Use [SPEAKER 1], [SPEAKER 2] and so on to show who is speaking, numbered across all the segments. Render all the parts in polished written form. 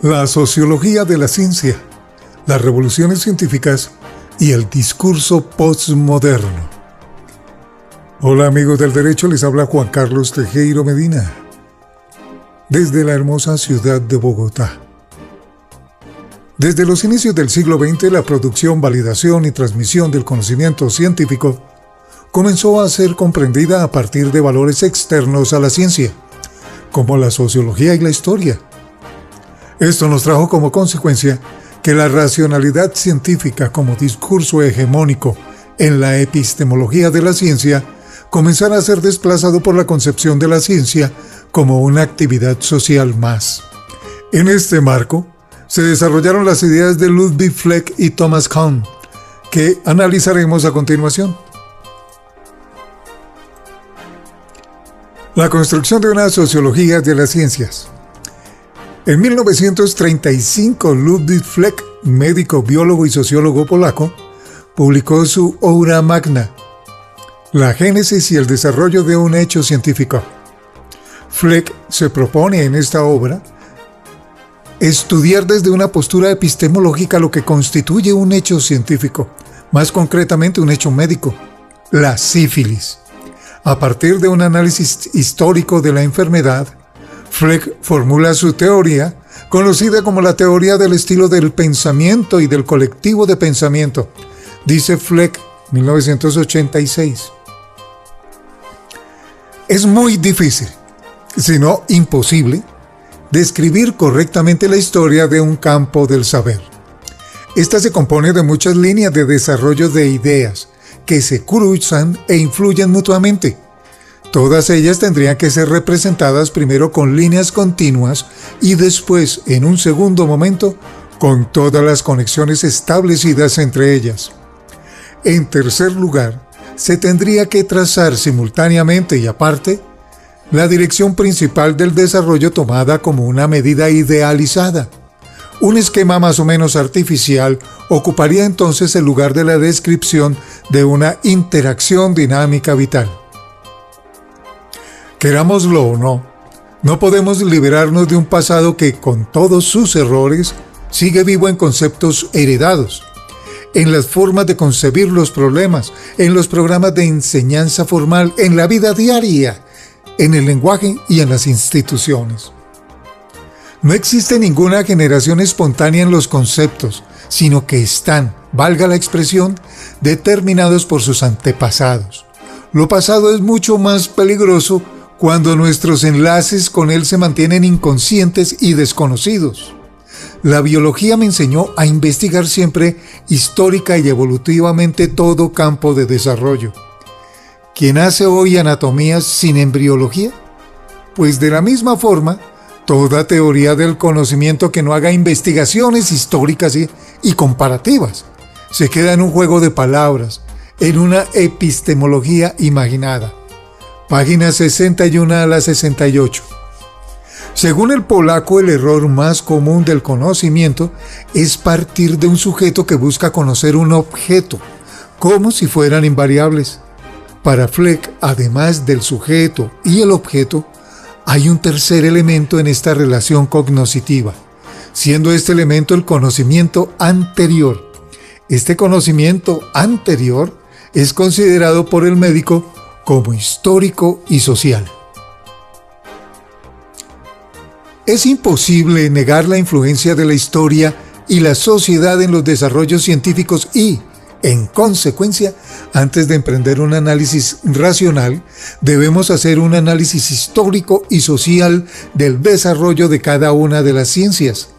[SPEAKER 1] La sociología de la ciencia, las revoluciones científicas y el discurso postmoderno. Hola amigos del derecho, les habla Juan Carlos Tejero Medina, desde la hermosa ciudad de Bogotá. Desde los inicios del siglo XX, la producción, validación y transmisión del conocimiento científico comenzó a ser comprendida a partir de valores externos a la ciencia, como la sociología y la historia. Esto nos trajo como consecuencia que la racionalidad científica como discurso hegemónico en la epistemología de la ciencia comenzara a ser desplazado por la concepción de la ciencia como una actividad social más. En este marco, se desarrollaron las ideas de Ludwig Fleck y Thomas Kuhn, que analizaremos a continuación. La construcción de una sociología de las ciencias. En 1935, Ludwig Fleck, médico, biólogo y sociólogo polaco, publicó su obra magna, La génesis y el desarrollo de un hecho científico. Fleck se propone en esta obra estudiar desde una postura epistemológica lo que constituye un hecho científico, más concretamente un hecho médico, la sífilis. A partir de un análisis histórico de la enfermedad, Fleck formula su teoría, conocida como la teoría del estilo del pensamiento y del colectivo de pensamiento, dice Fleck, 1986. Es muy difícil, si no imposible, describir correctamente la historia de un campo del saber. Esta se compone de muchas líneas de desarrollo de ideas que se cruzan e influyen mutuamente. Todas ellas tendrían que ser representadas primero con líneas continuas y después, en un segundo momento, con todas las conexiones establecidas entre ellas. En tercer lugar, se tendría que trazar simultáneamente y aparte la dirección principal del desarrollo tomada como una medida idealizada. Un esquema más o menos artificial ocuparía entonces el lugar de la descripción de una interacción dinámica vital. Querámoslo o no, no podemos liberarnos de un pasado que, con todos sus errores, sigue vivo en conceptos heredados, en las formas de concebir los problemas, en los programas de enseñanza formal, en la vida diaria, en el lenguaje y en las instituciones. No existe ninguna generación espontánea en los conceptos, sino que están, valga la expresión, determinados por sus antepasados. Lo pasado es mucho más peligroso cuando nuestros enlaces con él se mantienen inconscientes y desconocidos. La biología me enseñó a investigar siempre histórica y evolutivamente todo campo de desarrollo. ¿Quién hace hoy anatomías sin embriología? Pues de la misma forma, toda teoría del conocimiento que no haga investigaciones históricas y comparativas se queda en un juego de palabras, en una epistemología imaginada. Páginas 61 a la 68. Según el polaco, el error más común del conocimiento es partir de un sujeto que busca conocer un objeto, como si fueran invariables. Para Fleck, además del sujeto y el objeto, hay un tercer elemento en esta relación cognoscitiva, siendo este elemento el conocimiento anterior. Este conocimiento anterior es considerado por el médico como histórico y social. Es imposible negar la influencia de la historia y la sociedad en los desarrollos científicos y, en consecuencia, antes de emprender un análisis racional, debemos hacer un análisis histórico y social del desarrollo de cada una de las ciencias.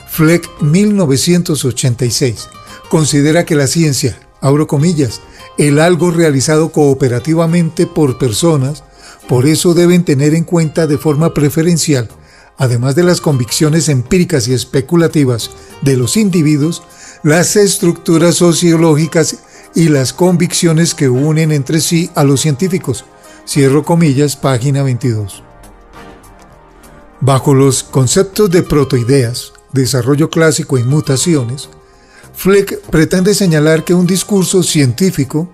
[SPEAKER 1] Fleck, 1986, considera que la ciencia, abro comillas, el algo realizado cooperativamente por personas, por eso deben tener en cuenta de forma preferencial, además de las convicciones empíricas y especulativas de los individuos, las estructuras sociológicas y las convicciones que unen entre sí a los científicos. Cierro comillas, página 22. Bajo los conceptos de protoideas, desarrollo clásico y mutaciones, Fleck pretende señalar que un discurso científico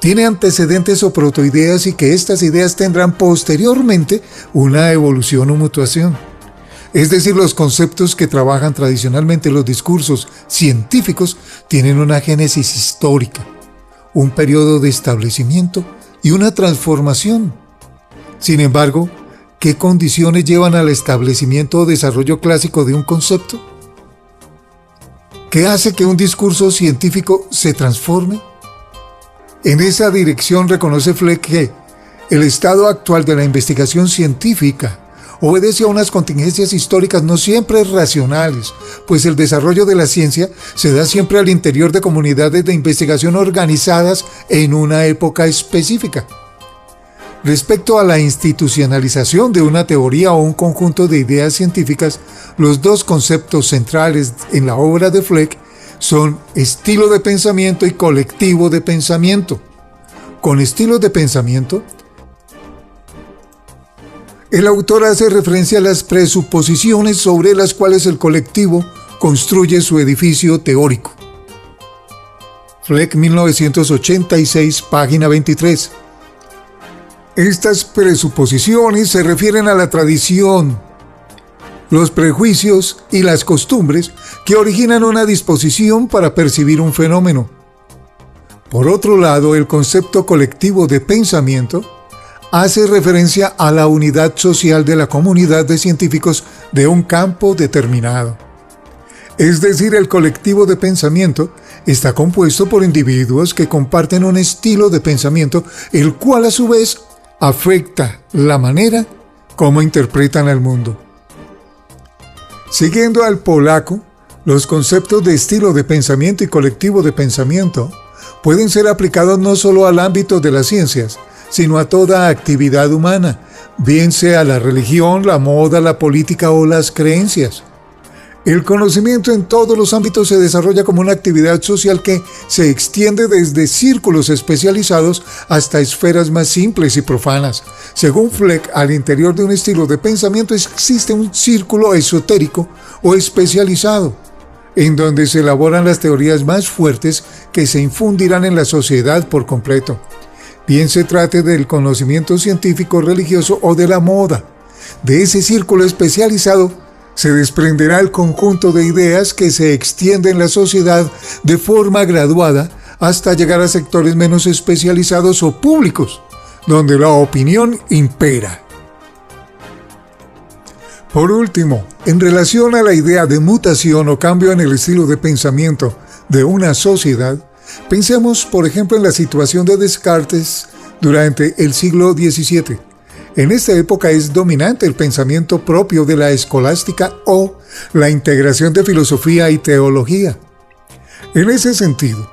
[SPEAKER 1] tiene antecedentes o protoideas y que estas ideas tendrán posteriormente una evolución o mutación. Es decir, los conceptos que trabajan tradicionalmente los discursos científicos tienen una génesis histórica, un periodo de establecimiento y una transformación. Sin embargo, ¿qué condiciones llevan al establecimiento o desarrollo clásico de un concepto? ¿Qué hace que un discurso científico se transforme? En esa dirección reconoce Fleck que el estado actual de la investigación científica obedece a unas contingencias históricas no siempre racionales, pues el desarrollo de la ciencia se da siempre al interior de comunidades de investigación organizadas en una época específica. Respecto a la institucionalización de una teoría o un conjunto de ideas científicas, los dos conceptos centrales en la obra de Fleck son estilo de pensamiento y colectivo de pensamiento. Con estilo de pensamiento, el autor hace referencia a las presuposiciones sobre las cuales el colectivo construye su edificio teórico. Fleck, 1986, página 23. Estas presuposiciones se refieren a la tradición, los prejuicios y las costumbres que originan una disposición para percibir un fenómeno. Por otro lado, el concepto colectivo de pensamiento hace referencia a la unidad social de la comunidad de científicos de un campo determinado. Es decir, el colectivo de pensamiento está compuesto por individuos que comparten un estilo de pensamiento, el cual a su vez afecta la manera como interpretan el mundo. Siguiendo al polaco, los conceptos de estilo de pensamiento y colectivo de pensamiento pueden ser aplicados no solo al ámbito de las ciencias, sino a toda actividad humana, bien sea la religión, la moda, la política o las creencias. El conocimiento en todos los ámbitos se desarrolla como una actividad social que se extiende desde círculos especializados hasta esferas más simples y profanas. Según Fleck, al interior de un estilo de pensamiento existe un círculo esotérico o especializado, en donde se elaboran las teorías más fuertes que se infundirán en la sociedad por completo. Bien se trate del conocimiento científico, religioso o de la moda. De ese círculo especializado se desprenderá el conjunto de ideas que se extiende en la sociedad de forma graduada hasta llegar a sectores menos especializados o públicos, donde la opinión impera. Por último, en relación a la idea de mutación o cambio en el estilo de pensamiento de una sociedad, pensemos, por ejemplo, en la situación de Descartes durante el siglo XVII. En esta época es dominante el pensamiento propio de la escolástica o la integración de filosofía y teología. En ese sentido,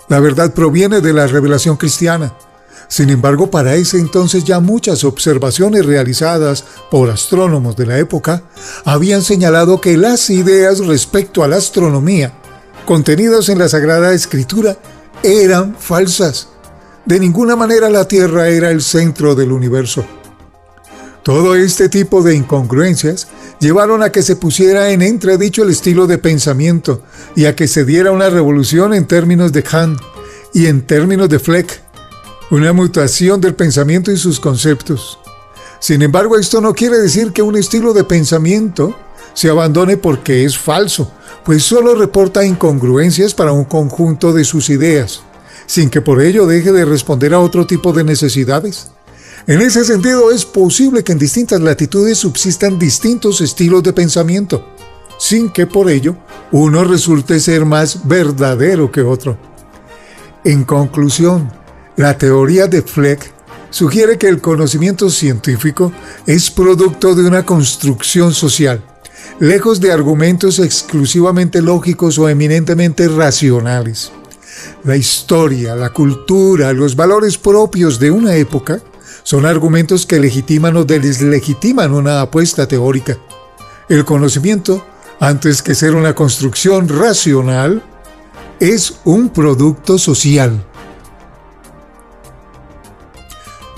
[SPEAKER 1] la verdad proviene de la revelación cristiana. Sin embargo, para ese entonces ya muchas observaciones realizadas por astrónomos de la época habían señalado que las ideas respecto a la astronomía contenidas en la Sagrada Escritura eran falsas. De ninguna manera la Tierra era el centro del universo. Todo este tipo de incongruencias llevaron a que se pusiera en entredicho el estilo de pensamiento y a que se diera una revolución en términos de Kant y en términos de Fleck, una mutación del pensamiento y sus conceptos. Sin embargo, esto no quiere decir que un estilo de pensamiento se abandone porque es falso, pues solo reporta incongruencias para un conjunto de sus ideas, sin que por ello deje de responder a otro tipo de necesidades. En ese sentido, es posible que en distintas latitudes subsistan distintos estilos de pensamiento, sin que por ello uno resulte ser más verdadero que otro. En conclusión, la teoría de Fleck sugiere que el conocimiento científico es producto de una construcción social, lejos de argumentos exclusivamente lógicos o eminentemente racionales. La historia, la cultura, los valores propios de una época son argumentos que legitiman o deslegitiman una apuesta teórica. El conocimiento, antes que ser una construcción racional, es un producto social.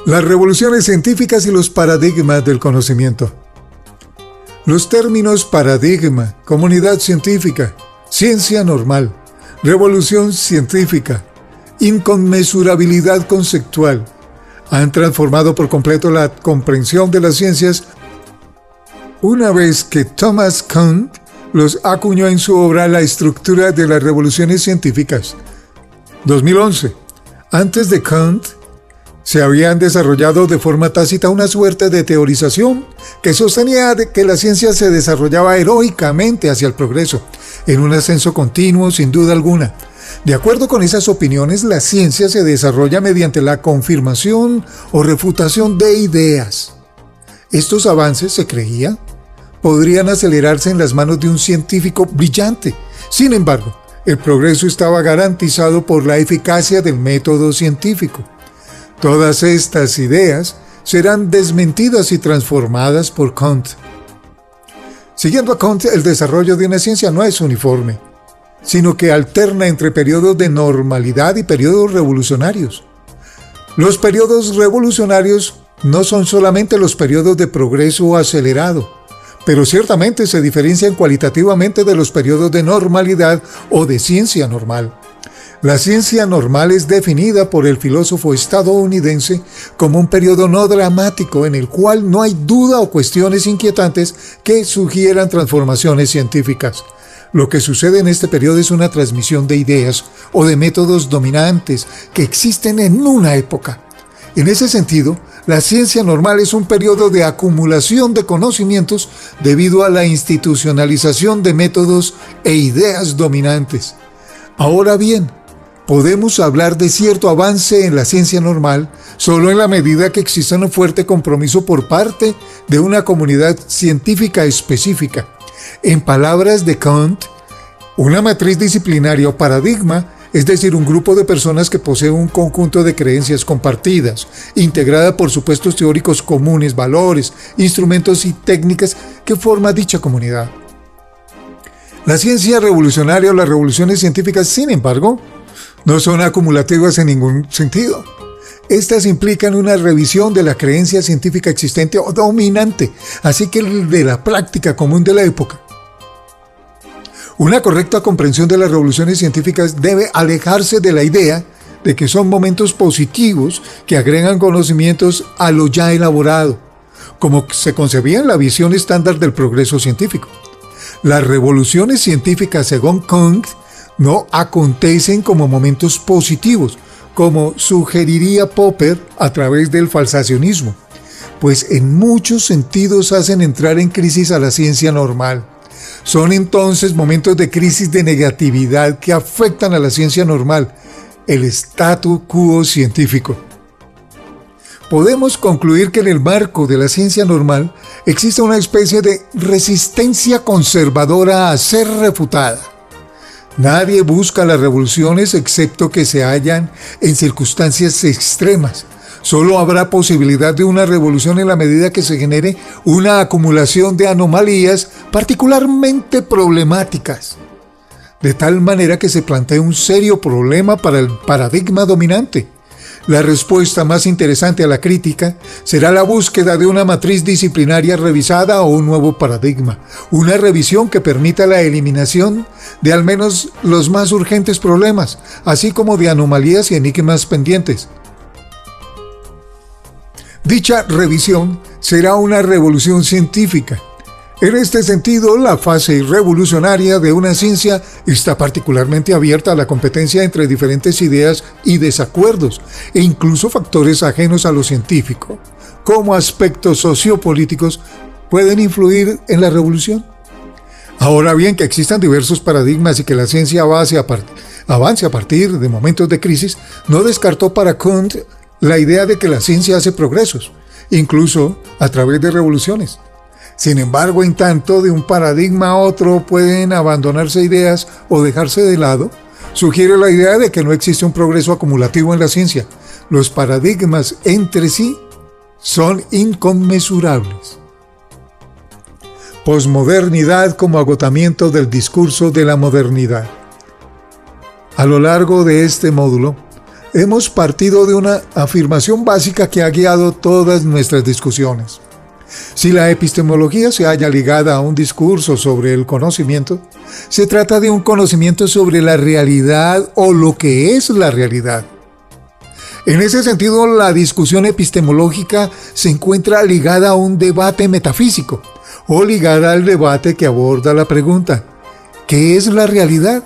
[SPEAKER 1] Las revoluciones científicas y los paradigmas del conocimiento. Los términos paradigma, comunidad científica, ciencia normal, revolución científica, inconmensurabilidad conceptual, han transformado por completo la comprensión de las ciencias una vez que Thomas Kuhn los acuñó en su obra La estructura de las revoluciones científicas, 2011. Antes de Kant, se habían desarrollado de forma tácita una suerte de teorización que sostenía que la ciencia se desarrollaba heroicamente hacia el progreso, en un ascenso continuo sin duda alguna. De acuerdo con esas opiniones, la ciencia se desarrolla mediante la confirmación o refutación de ideas. Estos avances, se creía, podrían acelerarse en las manos de un científico brillante. Sin embargo, el progreso estaba garantizado por la eficacia del método científico. Todas estas ideas serán desmentidas y transformadas por Kant. Siguiendo a Kant, el desarrollo de una ciencia no es uniforme, sino que alterna entre periodos de normalidad y periodos revolucionarios. Los periodos revolucionarios no son solamente los periodos de progreso acelerado, pero ciertamente se diferencian cualitativamente de los periodos de normalidad o de ciencia normal. La ciencia normal es definida por el filósofo estadounidense como un periodo no dramático en el cual no hay duda o cuestiones inquietantes que sugieran transformaciones científicas. Lo que sucede en este periodo es una transmisión de ideas o de métodos dominantes que existen en una época. En ese sentido, la ciencia normal es un periodo de acumulación de conocimientos debido a la institucionalización de métodos e ideas dominantes. Ahora bien, podemos hablar de cierto avance en la ciencia normal solo en la medida que exista un fuerte compromiso por parte de una comunidad científica específica. En palabras de Kant, una matriz disciplinaria o paradigma, es decir, un grupo de personas que posee un conjunto de creencias compartidas, integrada por supuestos teóricos comunes, valores, instrumentos y técnicas que forma dicha comunidad. La ciencia revolucionaria o las revoluciones científicas, sin embargo, no son acumulativas en ningún sentido. Estas implican una revisión de la creencia científica existente o dominante, así que de la práctica común de la época. Una correcta comprensión de las revoluciones científicas debe alejarse de la idea de que son momentos positivos que agregan conocimientos a lo ya elaborado, como se concebía en la visión estándar del progreso científico. Las revoluciones científicas, según Kant, no acontecen como momentos positivos, como sugeriría Popper a través del falsacionismo, pues en muchos sentidos hacen entrar en crisis a la ciencia normal. Son entonces momentos de crisis de negatividad que afectan a la ciencia normal, el statu quo científico. Podemos concluir que en el marco de la ciencia normal existe una especie de resistencia conservadora a ser refutada. Nadie busca las revoluciones excepto que se hallan en circunstancias extremas. Solo habrá posibilidad de una revolución en la medida que se genere una acumulación de anomalías particularmente problemáticas, de tal manera que se plantee un serio problema para el paradigma dominante. La respuesta más interesante a la crítica será la búsqueda de una matriz disciplinaria revisada o un nuevo paradigma, una revisión que permita la eliminación de al menos los más urgentes problemas, así como de anomalías y enigmas pendientes. Dicha revisión será una revolución científica. En este sentido, la fase revolucionaria de una ciencia está particularmente abierta a la competencia entre diferentes ideas y desacuerdos, e incluso factores ajenos a lo científico, como aspectos sociopolíticos, pueden influir en la revolución. Ahora bien, que existan diversos paradigmas y que la ciencia avance a partir de momentos de crisis, no descartó para Kant la idea de que la ciencia hace progresos, incluso a través de revoluciones. Sin embargo, en tanto de un paradigma a otro pueden abandonarse ideas o dejarse de lado, sugiere la idea de que no existe un progreso acumulativo en la ciencia. Los paradigmas entre sí son inconmensurables. Posmodernidad como agotamiento del discurso de la modernidad. A lo largo de este módulo, hemos partido de una afirmación básica que ha guiado todas nuestras discusiones. Si la epistemología se halla ligada a un discurso sobre el conocimiento, se trata de un conocimiento sobre la realidad o lo que es la realidad. En ese sentido, la discusión epistemológica se encuentra ligada a un debate metafísico, o ligada al debate que aborda la pregunta: ¿qué es la realidad?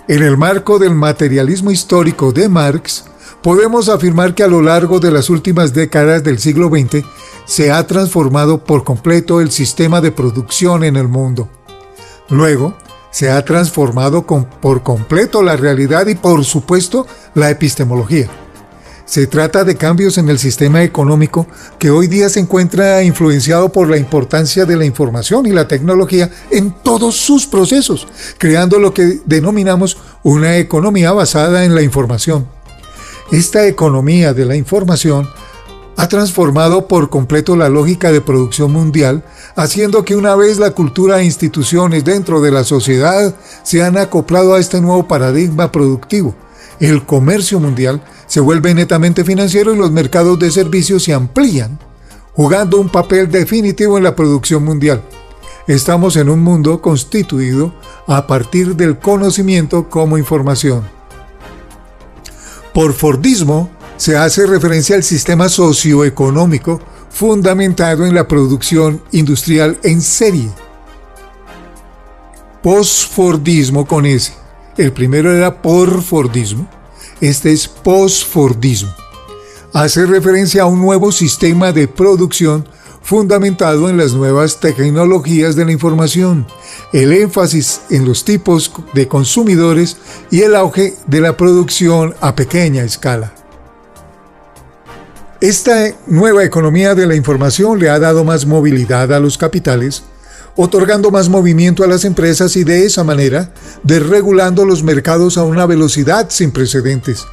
[SPEAKER 1] En el marco del materialismo histórico de Marx, podemos afirmar que a lo largo de las últimas décadas del siglo XX se ha transformado por completo el sistema de producción en el mundo. Luego, se ha transformado por completo la realidad y, por supuesto, la epistemología. Se trata de cambios en el sistema económico que hoy día se encuentra influenciado por la importancia de la información y la tecnología en todos sus procesos, creando lo que denominamos una economía basada en la información. Esta economía de la información ha transformado por completo la lógica de producción mundial, haciendo que una vez la cultura e instituciones dentro de la sociedad se han acoplado a este nuevo paradigma productivo, el comercio mundial se vuelve netamente financiero y los mercados de servicios se amplían, jugando un papel definitivo en la producción mundial. Estamos en un mundo constituido a partir del conocimiento como información. Por Fordismo se hace referencia al sistema socioeconómico fundamentado en la producción industrial en serie. Post-Fordismo con S. El primero era por-Fordismo. Este es post-Fordismo. Hace referencia a un nuevo sistema de producción fundamentado en las nuevas tecnologías de la información, el énfasis en los tipos de consumidores y el auge de la producción a pequeña escala. Esta nueva economía de la información le ha dado más movilidad a los capitales, otorgando más movimiento a las empresas y de esa manera desregulando los mercados a una velocidad sin precedentes.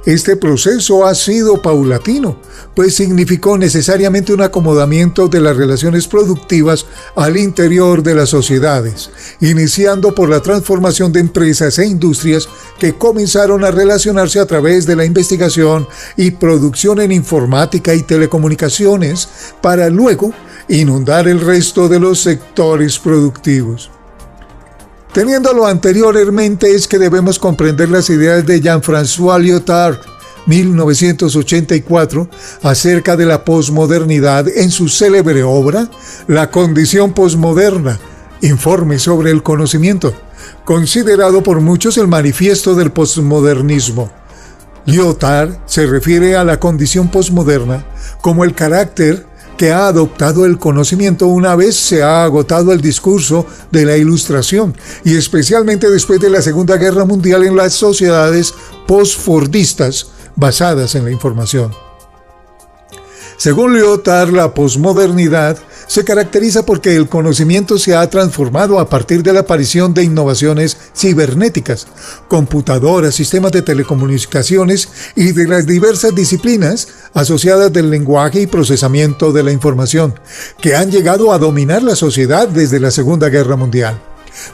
[SPEAKER 1] Este proceso ha sido paulatino, pues significó necesariamente un acomodamiento de las relaciones productivas al interior de las sociedades, iniciando por la transformación de empresas e industrias que comenzaron a relacionarse a través de la investigación y producción en informática y telecomunicaciones, para luego inundar el resto de los sectores productivos. Teniendo lo anterior en mente es que debemos comprender las ideas de Jean-François Lyotard, 1984, acerca de la posmodernidad en su célebre obra La condición posmoderna, informe sobre el conocimiento, considerado por muchos el manifiesto del posmodernismo. Lyotard se refiere a la condición posmoderna como el carácter que ha adoptado el conocimiento una vez se ha agotado el discurso de la Ilustración, y especialmente después de la Segunda Guerra Mundial en las sociedades post-fordistas basadas en la información. Según Lyotard, la posmodernidad se caracteriza porque el conocimiento se ha transformado a partir de la aparición de innovaciones cibernéticas, computadoras, sistemas de telecomunicaciones y de las diversas disciplinas asociadas del lenguaje y procesamiento de la información, que han llegado a dominar la sociedad desde la Segunda Guerra Mundial.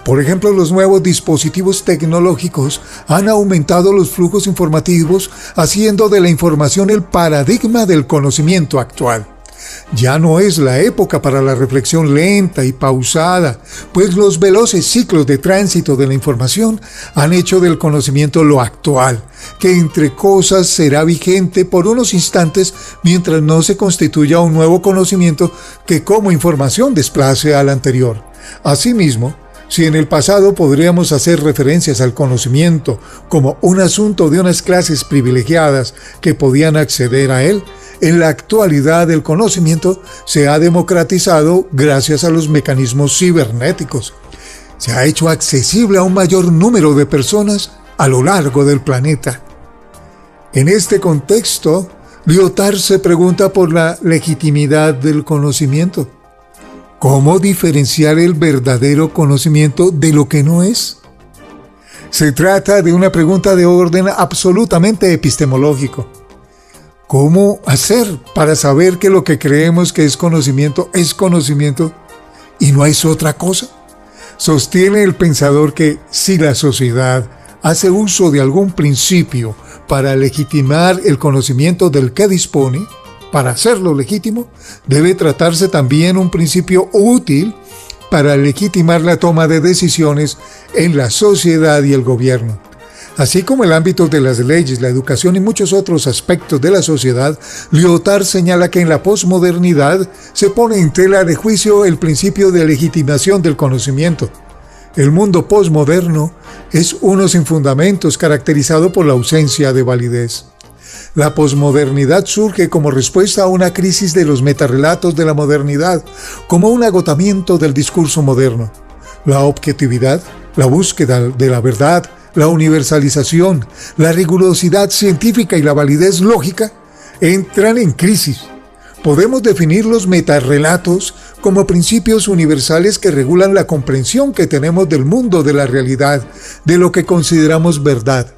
[SPEAKER 1] Por ejemplo, los nuevos dispositivos tecnológicos han aumentado los flujos informativos, haciendo de la información el paradigma del conocimiento actual. Ya no es la época para la reflexión lenta y pausada, pues los veloces ciclos de tránsito de la información han hecho del conocimiento lo actual, que entre cosas será vigente por unos instantes mientras no se constituya un nuevo conocimiento que como información desplace al anterior. Asimismo, si en el pasado podríamos hacer referencias al conocimiento como un asunto de unas clases privilegiadas que podían acceder a él, en la actualidad el conocimiento se ha democratizado gracias a los mecanismos cibernéticos. Se ha hecho accesible a un mayor número de personas a lo largo del planeta. En este contexto, Lyotard se pregunta por la legitimidad del conocimiento. ¿Cómo diferenciar el verdadero conocimiento de lo que no es? Se trata de una pregunta de orden absolutamente epistemológico. ¿Cómo hacer para saber que lo que creemos que es conocimiento y no es otra cosa? Sostiene el pensador que si la sociedad hace uso de algún principio para legitimar el conocimiento del que dispone, para hacerlo legítimo, debe tratarse también un principio útil para legitimar la toma de decisiones en la sociedad y el gobierno. Así como el ámbito de las leyes, la educación y muchos otros aspectos de la sociedad, Lyotard señala que en la posmodernidad se pone en tela de juicio el principio de legitimación del conocimiento. El mundo posmoderno es uno sin fundamentos, caracterizado por la ausencia de validez. La posmodernidad surge como respuesta a una crisis de los metarrelatos de la modernidad, como un agotamiento del discurso moderno. La objetividad, la búsqueda de la verdad, la universalización, la rigurosidad científica y la validez lógica entran en crisis. Podemos definir los metarrelatos como principios universales que regulan la comprensión que tenemos del mundo, de la realidad, de lo que consideramos verdad.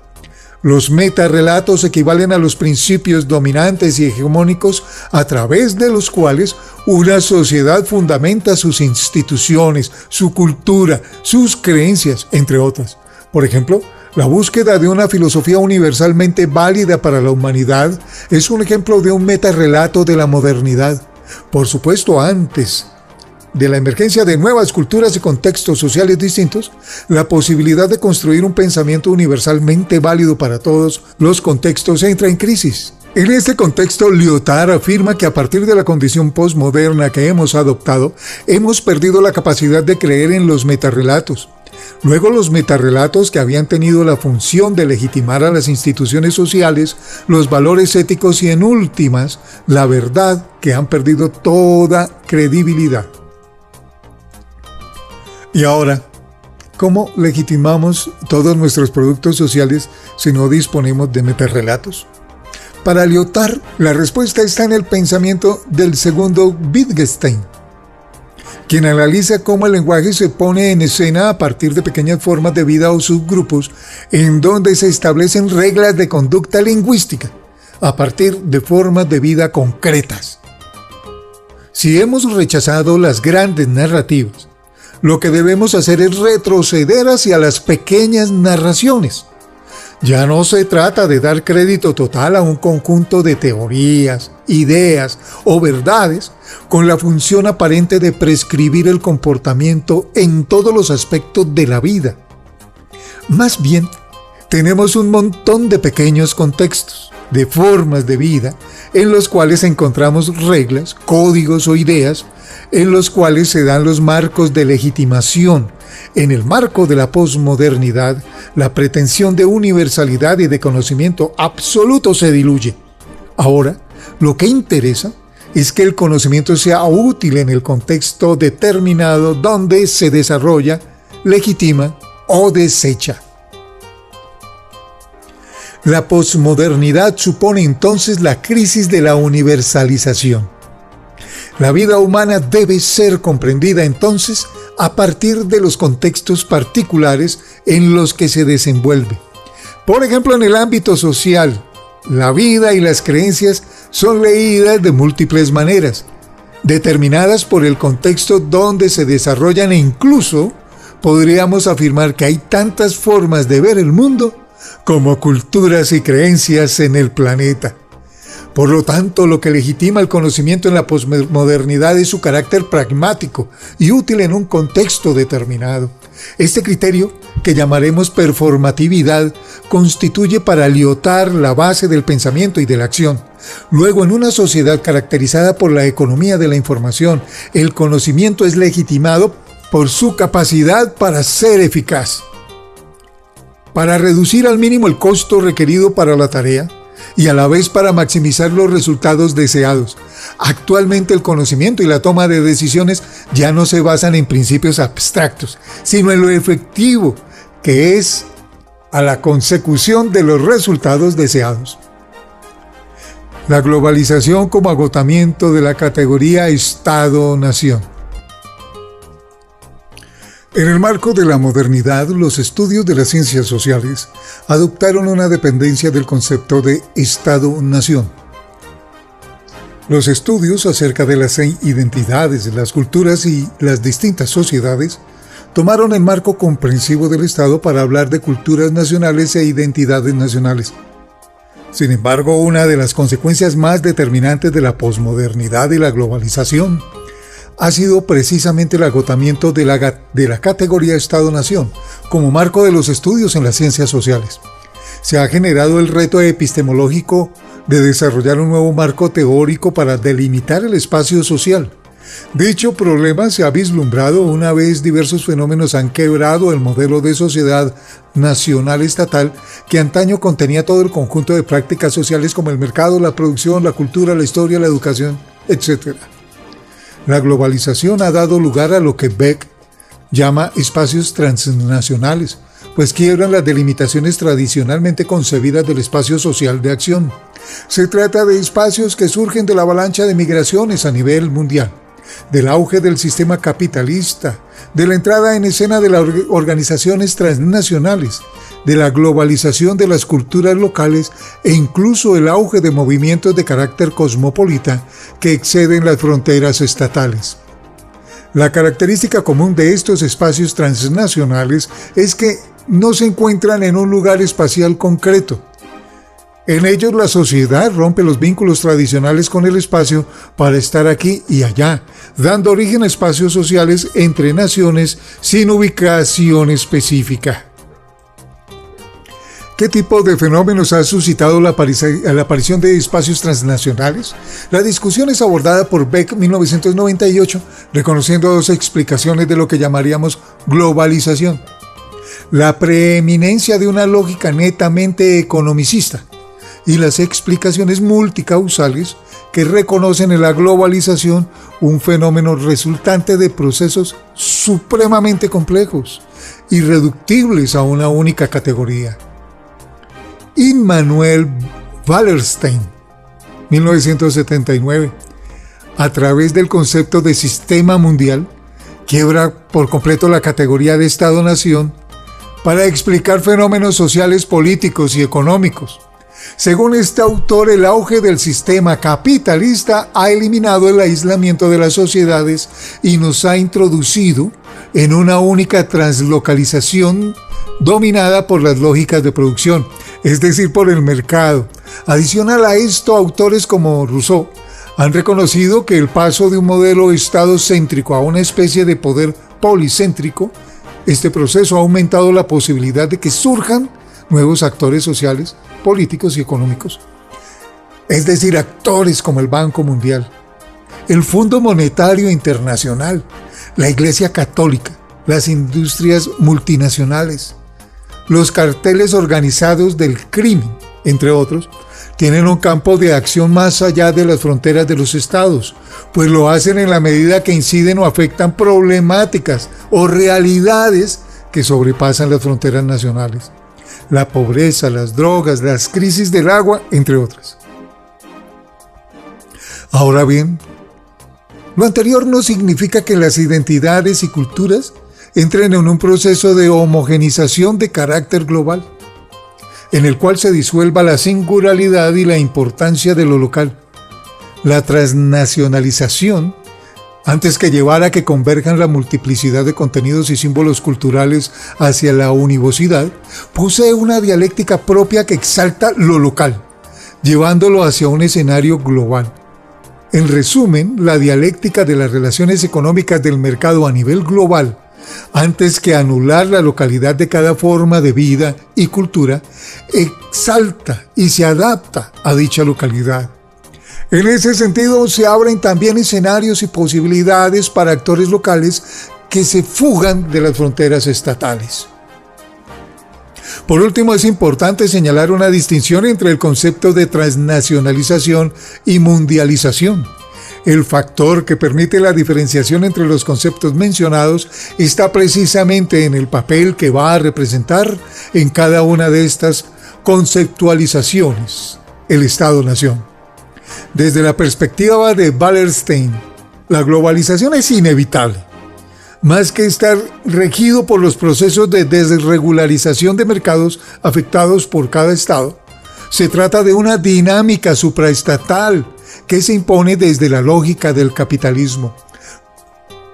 [SPEAKER 1] Los metarrelatos equivalen a los principios dominantes y hegemónicos a través de los cuales una sociedad fundamenta sus instituciones, su cultura, sus creencias, entre otras. Por ejemplo, la búsqueda de una filosofía universalmente válida para la humanidad es un ejemplo de un metarrelato de la modernidad. Por supuesto, antes de la emergencia de nuevas culturas y contextos sociales distintos, la posibilidad de construir un pensamiento universalmente válido para todos los contextos entra en crisis. En este contexto, Lyotard afirma que a partir de la condición postmoderna que hemos adoptado, hemos perdido la capacidad de creer en los metarrelatos. Luego, los metarrelatos, que habían tenido la función de legitimar a las instituciones sociales, los valores éticos y, en últimas, la verdad, que han perdido toda credibilidad. Y ahora, ¿cómo legitimamos todos nuestros productos sociales si no disponemos de metarrelatos? Para Lyotard, la respuesta está en el pensamiento del segundo Wittgenstein, quien analiza cómo el lenguaje se pone en escena a partir de pequeñas formas de vida o subgrupos en donde se establecen reglas de conducta lingüística a partir de formas de vida concretas. Si hemos rechazado las grandes narrativas, lo que debemos hacer es retroceder hacia las pequeñas narraciones. Ya no se trata de dar crédito total a un conjunto de teorías, ideas o verdades con la función aparente de prescribir el comportamiento en todos los aspectos de la vida. Más bien, tenemos un montón de pequeños contextos, de formas de vida, en los cuales encontramos reglas, códigos o ideas, en los cuales se dan los marcos de legitimación. En el marco de la posmodernidad, la pretensión de universalidad y de conocimiento absoluto se diluye. Ahora, lo que interesa es que el conocimiento sea útil en el contexto determinado donde se desarrolla, legitima o desecha. La posmodernidad supone entonces la crisis de la universalización. La vida humana debe ser comprendida entonces a partir de los contextos particulares en los que se desenvuelve. Por ejemplo, en el ámbito social, la vida y las creencias son leídas de múltiples maneras, determinadas por el contexto donde se desarrollan, e incluso podríamos afirmar que hay tantas formas de ver el mundo como culturas y creencias en el planeta. Por lo tanto, lo que legitima el conocimiento en la posmodernidad es su carácter pragmático y útil en un contexto determinado. Este criterio, que llamaremos performatividad, constituye para Lyotard la base del pensamiento y de la acción. Luego, en una sociedad caracterizada por la economía de la información, el conocimiento es legitimado por su capacidad para ser eficaz, para reducir al mínimo el costo requerido para la tarea, y a la vez para maximizar los resultados deseados. Actualmente el conocimiento y la toma de decisiones ya no se basan en principios abstractos, sino en lo efectivo, que es a la consecución de los resultados deseados. La globalización como agotamiento de la categoría Estado-Nación. En el marco de la modernidad, los estudios de las ciencias sociales adoptaron una dependencia del concepto de Estado-Nación. Los estudios acerca de las identidades, las culturas y las distintas sociedades tomaron el marco comprensivo del Estado para hablar de culturas nacionales e identidades nacionales. Sin embargo, una de las consecuencias más determinantes de la posmodernidad y la globalización ha sido precisamente el agotamiento de la categoría Estado-Nación como marco de los estudios en las ciencias sociales. se ha generado el reto epistemológico de desarrollar un nuevo marco teórico para delimitar el espacio social. Dicho problema se ha vislumbrado una vez diversos fenómenos han quebrado el modelo de sociedad nacional estatal que antaño contenía todo el conjunto de prácticas sociales como el mercado, la producción, la cultura, la historia, la educación, etc. La globalización ha dado lugar a lo que Beck llama espacios transnacionales, pues quiebran las delimitaciones tradicionalmente concebidas del espacio social de acción. Se trata de espacios que surgen de la avalancha de migraciones a nivel mundial, del auge del sistema capitalista, de la entrada en escena de las organizaciones transnacionales, de la globalización de las culturas locales e incluso el auge de movimientos de carácter cosmopolita que exceden las fronteras estatales. La característica común de estos espacios transnacionales es que no se encuentran en un lugar espacial concreto. En ellos la sociedad rompe los vínculos tradicionales con el espacio para estar aquí y allá, dando origen a espacios sociales entre naciones sin ubicación específica. ¿Qué tipo de fenómenos ha suscitado la aparición de espacios transnacionales? La discusión es abordada por Beck 1998, reconociendo dos explicaciones de lo que llamaríamos globalización. La preeminencia de una lógica netamente economicista y las explicaciones multicausales que reconocen en la globalización un fenómeno resultante de procesos supremamente complejos, irreductibles a una única categoría. Immanuel Wallerstein, 1979, a través del concepto de sistema mundial, quiebra por completo la categoría de Estado-nación para explicar fenómenos sociales, políticos y económicos. Según este autor, el auge del sistema capitalista ha eliminado el aislamiento de las sociedades y nos ha introducido en una única translocalización dominada por las lógicas de producción, es decir, por el mercado. Adicional a esto, autores como Rousseau han reconocido que el paso de un modelo estado-céntrico a una especie de poder policéntrico, este proceso ha aumentado la posibilidad de que surjan nuevos actores sociales, políticos y económicos, es decir, actores como el Banco Mundial, el Fondo Monetario Internacional, la Iglesia Católica, las industrias multinacionales, los carteles organizados del crimen, entre otros, tienen un campo de acción más allá de las fronteras de los estados, pues lo hacen en la medida que inciden o afectan problemáticas o realidades que sobrepasan las fronteras nacionales. La pobreza, las drogas, las crisis del agua, entre otras. Ahora bien, lo anterior no significa que las identidades y culturas entren en un proceso de homogenización de carácter global, en el cual se disuelva la singularidad y la importancia de lo local. La transnacionalización, antes que llevar a que converjan la multiplicidad de contenidos y símbolos culturales hacia la univocidad, posee una dialéctica propia que exalta lo local, llevándolo hacia un escenario global. En resumen, la dialéctica de las relaciones económicas del mercado a nivel global, antes que anular la localidad de cada forma de vida y cultura, exalta y se adapta a dicha localidad. En ese sentido, se abren también escenarios y posibilidades para actores locales que se fugan de las fronteras estatales. Por último, es importante señalar una distinción entre el concepto de transnacionalización y mundialización. El factor que permite la diferenciación entre los conceptos mencionados está precisamente en el papel que va a representar en cada una de estas conceptualizaciones el Estado-nación. Desde la perspectiva de Wallerstein, la globalización es inevitable. Más que estar regido por los procesos de desregularización de mercados afectados por cada estado, se trata de una dinámica supraestatal que se impone desde la lógica del capitalismo.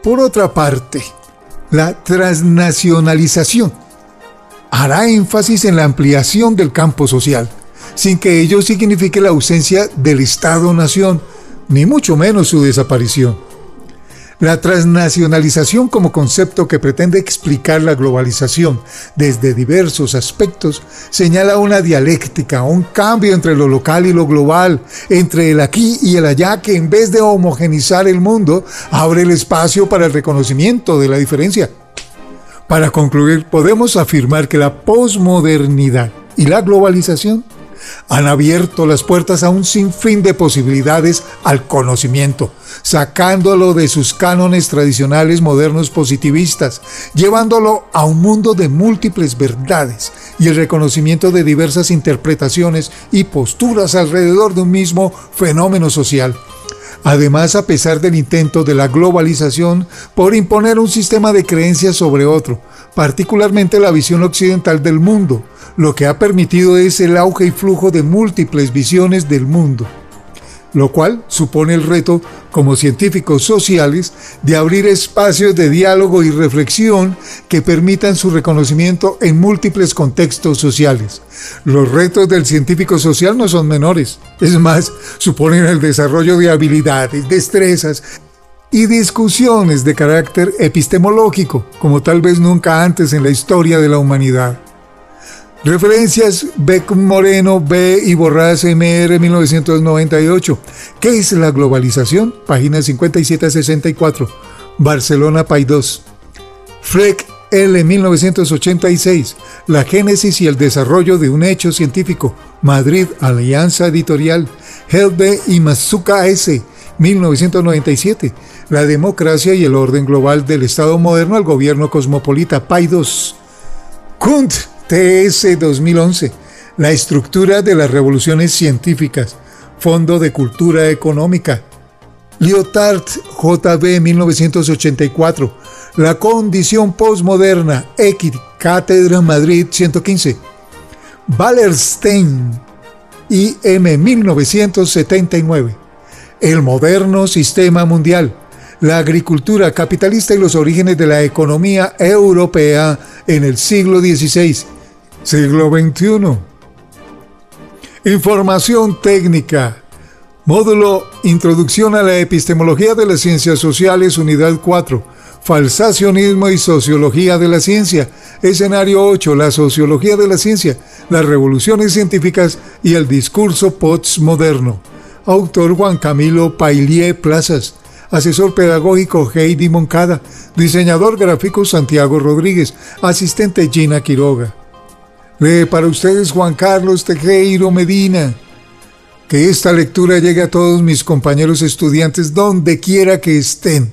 [SPEAKER 1] Por otra parte, la transnacionalización hará énfasis en la ampliación del campo social, sin que ello signifique la ausencia del Estado-nación, ni mucho menos su desaparición. La transnacionalización como concepto que pretende explicar la globalización desde diversos aspectos señala una dialéctica, un cambio entre lo local y lo global, entre el aquí y el allá, que en vez de homogenizar el mundo, abre el espacio para el reconocimiento de la diferencia. Para concluir, podemos afirmar que la posmodernidad y la globalización han abierto las puertas a un sinfín de posibilidades al conocimiento, sacándolo de sus cánones tradicionales modernos positivistas, llevándolo a un mundo de múltiples verdades y el reconocimiento de diversas interpretaciones y posturas alrededor de un mismo fenómeno social. Además, a pesar del intento de la globalización por imponer un sistema de creencias sobre otro, particularmente la visión occidental del mundo, lo que ha permitido es el auge y flujo de múltiples visiones del mundo, lo cual supone el reto como científicos sociales de abrir espacios de diálogo y reflexión que permitan su reconocimiento en múltiples contextos sociales. Los retos del científico social no son menores, es más, suponen el desarrollo de habilidades, destrezas y discusiones de carácter epistemológico, como tal vez nunca antes en la historia de la humanidad. Referencias: Beck Moreno, B. y Borrás, M.R. 1998. ¿Qué es la globalización? Páginas 57 a 64. Barcelona, Paidós. Freck, L. 1986. La génesis y el desarrollo de un hecho científico. Madrid, Alianza Editorial. Helbe y Masuka S. 1997. La democracia y el orden global del Estado moderno al gobierno cosmopolita. Paidós. Kunt, TS 2011, La estructura de las revoluciones científicas, Fondo de Cultura Económica. Lyotard, JB 1984, La condición postmoderna, X, Cátedra Madrid 115. Wallerstein, IM 1979, El moderno sistema mundial, la agricultura capitalista y los orígenes de la economía europea en el siglo XVI, siglo XXI. Información técnica. Módulo Introducción a la Epistemología de las Ciencias Sociales, Unidad 4. Falsacionismo y Sociología de la Ciencia. Escenario 8. La Sociología de la Ciencia, las revoluciones científicas y el discurso postmoderno. Autor: Juan Camilo Pailié Plazas. Asesor pedagógico: Heidi Moncada. Diseñador gráfico: Santiago Rodríguez. Asistente: Gina Quiroga. Lee para ustedes Juan Carlos Tejero Medina. Que esta lectura llegue a todos mis compañeros estudiantes donde quiera que estén.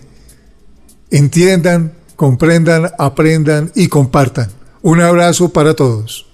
[SPEAKER 1] Entiendan, comprendan, aprendan y compartan. Un abrazo para todos.